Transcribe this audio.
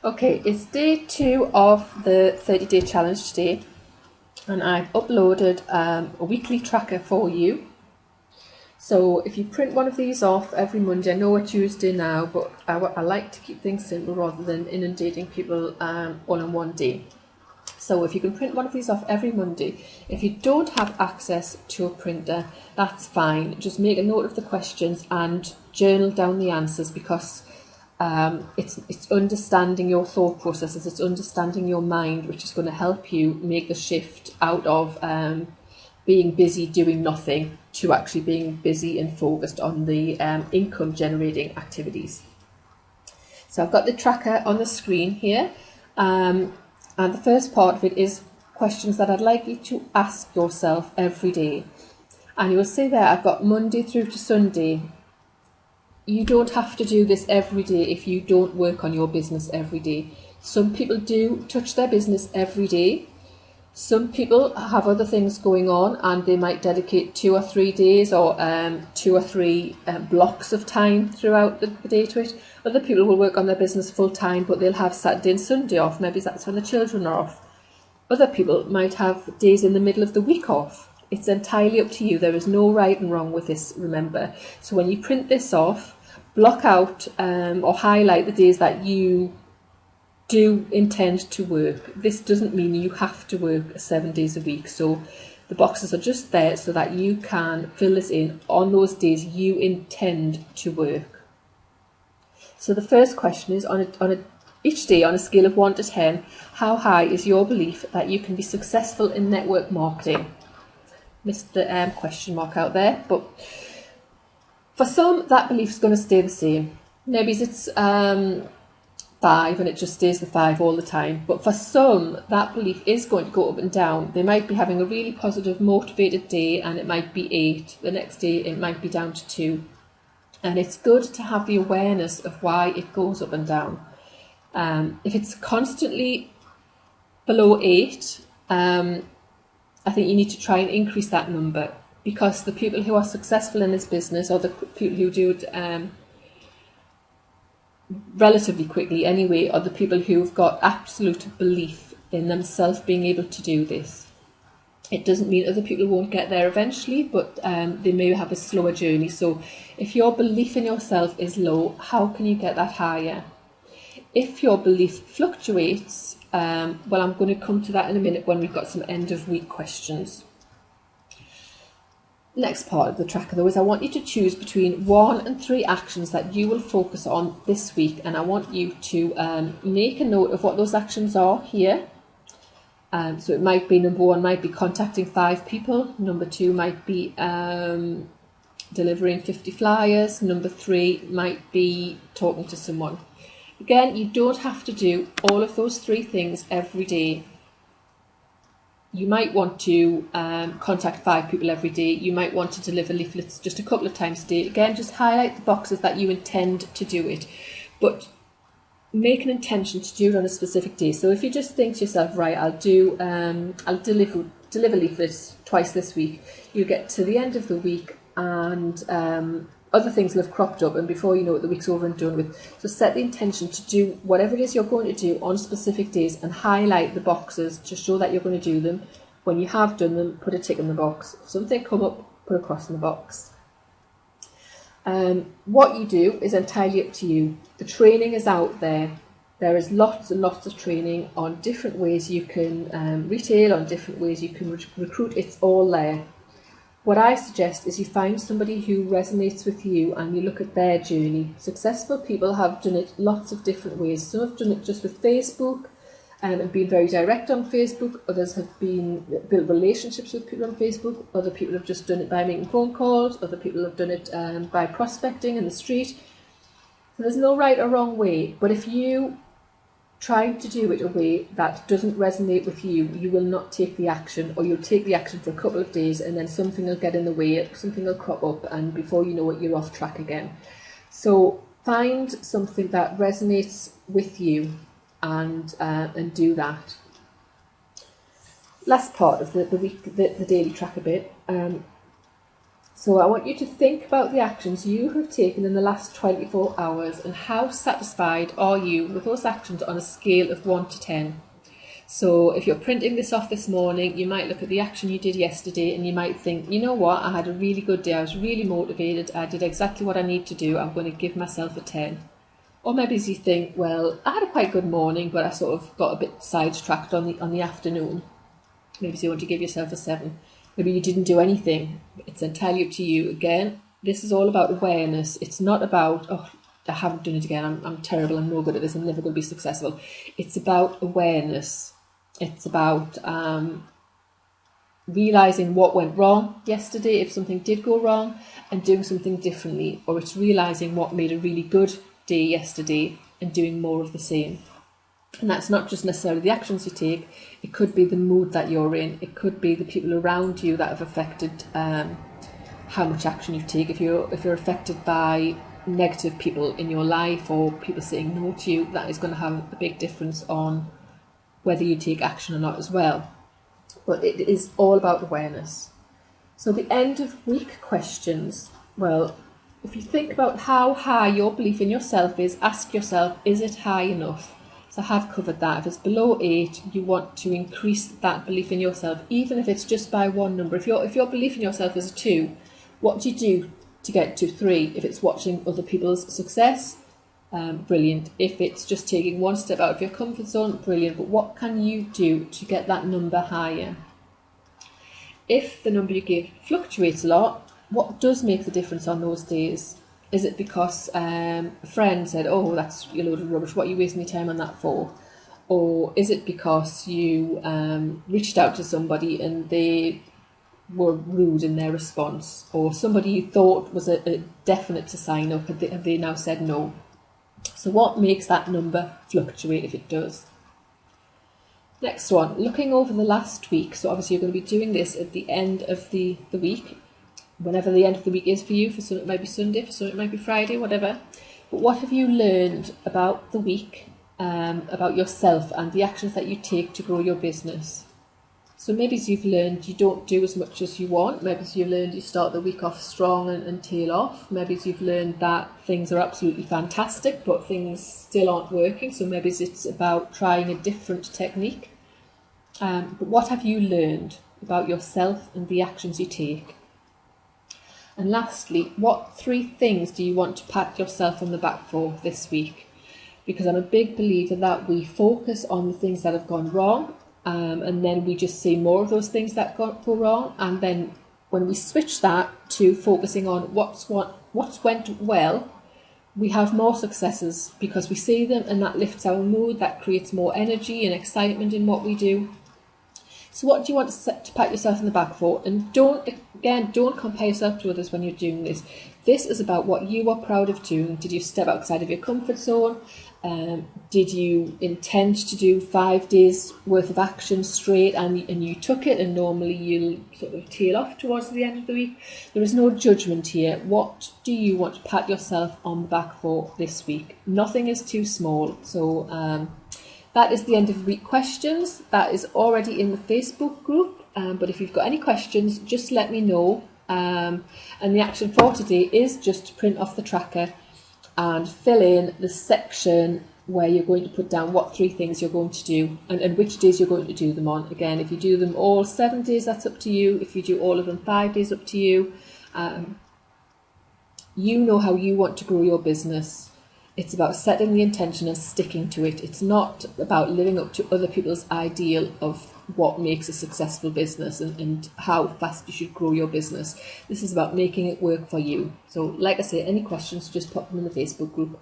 Okay, it's day 2 of the 30-day challenge today, and I've uploaded a weekly tracker for you. So if you print one of these off every Monday, I know it's Tuesday now, but I like to keep things simple rather than inundating people all in one day. So if you can print one of these off every Monday, if you don't have access to a printer, that's fine. Just make a note of the questions and journal down the answers, because it's understanding your thought processes, it's understanding your mind, which is going to help you make the shift out of being busy doing nothing to actually being busy and focused on the income generating activities. So I've got the tracker on the screen here, and the first part of it is questions that I'd like you to ask yourself every day. And you will see there I've got Monday through to Sunday. You don't have to do this every day if you don't work on your business every day. Some people do touch their business every day. Some people have other things going on and they might dedicate 2 or 3 days or 2 or 3 blocks of time throughout the day to it. Other people will work on their business full time, but they'll have Saturday and Sunday off. Maybe that's when the children are off. Other people might have days in the middle of the week off. It's entirely up to you. There is no right and wrong with this, remember. So when you print this off, block out or highlight the days that you do intend to work. This doesn't mean you have to work 7 days a week. So the boxes are just there so that you can fill this in on those days you intend to work. So the first question is, each day on a scale of 1 to 10, how high is your belief that you can be successful in network marketing? Missed the question mark out there, but for some, that belief is going to stay the same. Maybe it's 5 and it just stays the 5 all the time. But for some, that belief is going to go up and down. They might be having a really positive, motivated day and it might be 8. The next day, it might be down to 2. And it's good to have the awareness of why it goes up and down. If it's constantly below 8, I think you need to try and increase that number, because the people who are successful in this business, or the people who do it relatively quickly anyway, are the people who've got absolute belief in themselves being able to do this. It doesn't mean other people won't get there eventually, but they may have a slower journey. So if your belief in yourself is low, how can you get that higher? If your belief fluctuates, well, I'm going to come to that in a minute when we've got some end of week questions. Next part of the tracker though is I want you to choose between 1 and 3 actions that you will focus on this week, and I want you to make a note of what those actions are here. So it might be, number 1 might be contacting 5 people, number 2 might be delivering 50 flyers, number 3 might be talking to someone. Again, you don't have to do all of those 3 things every day. You might want to contact 5 people every day. You might want to deliver leaflets just a couple of times a day. Again, just highlight the boxes that you intend to do it, but make an intention to do it on a specific day. So if you just think to yourself, right, I'll deliver leaflets twice this week, you get to the end of the week and other things will have cropped up, and before you know it, the week's over and done with. So set the intention to do whatever it is you're going to do on specific days and highlight the boxes to show that you're going to do them. When you have done them, put a tick in the box. If something come up, put a cross in the box. What you do is entirely up to you. The training is out there. There is lots and lots of training on different ways you can retail, on different ways you can recruit. It's all there. What I suggest is you find somebody who resonates with you and you look at their journey. Successful people have done it lots of different ways. Some have done it just with Facebook and been very direct on Facebook. Others have built relationships with people on Facebook. Other people have just done it by making phone calls. Other people have done it by prospecting in the street. So there's no right or wrong way. But if you trying to do it a way that doesn't resonate with you, you will not take the action, or you'll take the action for a couple of days and then something will get in the way, something will crop up, and before you know it, you're off track again. So find something that resonates with you and do that. Last part of the week, the daily tracker bit. So I want you to think about the actions you have taken in the last 24 hours and how satisfied are you with those actions on a scale of 1 to 10. So if you're printing this off this morning, you might look at the action you did yesterday and you might think, you know what, I had a really good day, I was really motivated, I did exactly what I need to do, I'm going to give myself a 10. Or maybe you think, well, I had a quite good morning, but I sort of got a bit sidetracked on the afternoon. Maybe you want to give yourself a 7. Maybe you didn't do anything. It's entirely up to you. Again, this is all about awareness. It's not about, oh, I haven't done it again, I'm terrible, I'm no good at this, I'm never going to be successful. It's about awareness. It's about realising what went wrong yesterday, if something did go wrong, and doing something differently. Or it's realising what made a really good day yesterday and doing more of the same. And that's not just necessarily the actions you take, it could be the mood that you're in, it could be the people around you that have affected how much action you take. If you're affected by negative people in your life or people saying no to you, that is going to have a big difference on whether you take action or not as well. But it is all about awareness. So the end of week questions, well, if you think about how high your belief in yourself is, ask yourself, is it high enough? So I have covered that. If it's below 8, you want to increase that belief in yourself, even if it's just by one number. If your belief in yourself is a 2, what do you do to get to 3? If it's watching other people's success, brilliant. If it's just taking one step out of your comfort zone, brilliant. But what can you do to get that number higher? If the number you give fluctuates a lot, what does make the difference on those days? Is it because a friend said, oh, that's a load of rubbish, what are you wasting your time on that for? Or is it because you reached out to somebody and they were rude in their response? Or somebody you thought was a definite to sign up, have they now said no? So what makes that number fluctuate if it does? Next one, looking over the last week. So obviously you're going to be doing this at the end of the week. Whenever the end of the week is for you, for some it might be Sunday, for some it might be Friday, whatever. But what have you learned about the week, about yourself and the actions that you take to grow your business? So maybe you've learned you don't do as much as you want. Maybe you've learned you start the week off strong and tail off. Maybe you've learned that things are absolutely fantastic, but things still aren't working. So maybe it's about trying a different technique. But what have you learned about yourself and the actions you take? And lastly, what 3 things do you want to pat yourself on the back for this week? Because I'm a big believer that we focus on the things that have gone wrong, and then we just see more of those things that go wrong. And then when we switch that to focusing on what's went well, we have more successes because we see them, and that lifts our mood, that creates more energy and excitement in what we do. So what do you want to pat yourself on the back for? And don't compare yourself to others when you're doing this. This is about what you are proud of doing. Did you step outside of your comfort zone? Did you intend to do 5 days worth of action straight and you took it, and normally you'll sort of tail off towards the end of the week? There is no judgment here. What do you want to pat yourself on the back for this week? Nothing is too small. So that is the end of the week questions. That is already in the Facebook group. But if you've got any questions, just let me know. And the action for today is just to print off the tracker and fill in the section where you're going to put down what 3 things you're going to do and which days you're going to do them on. Again, if you do them all 7 days, that's up to you. If you do all of them 5 days, up to you. You know how you want to grow your business. It's about setting the intention and sticking to it. It's not about living up to other people's ideal of what makes a successful business and how fast you should grow your business. This is about making it work for you. So like I say, any questions, just pop them in the Facebook group.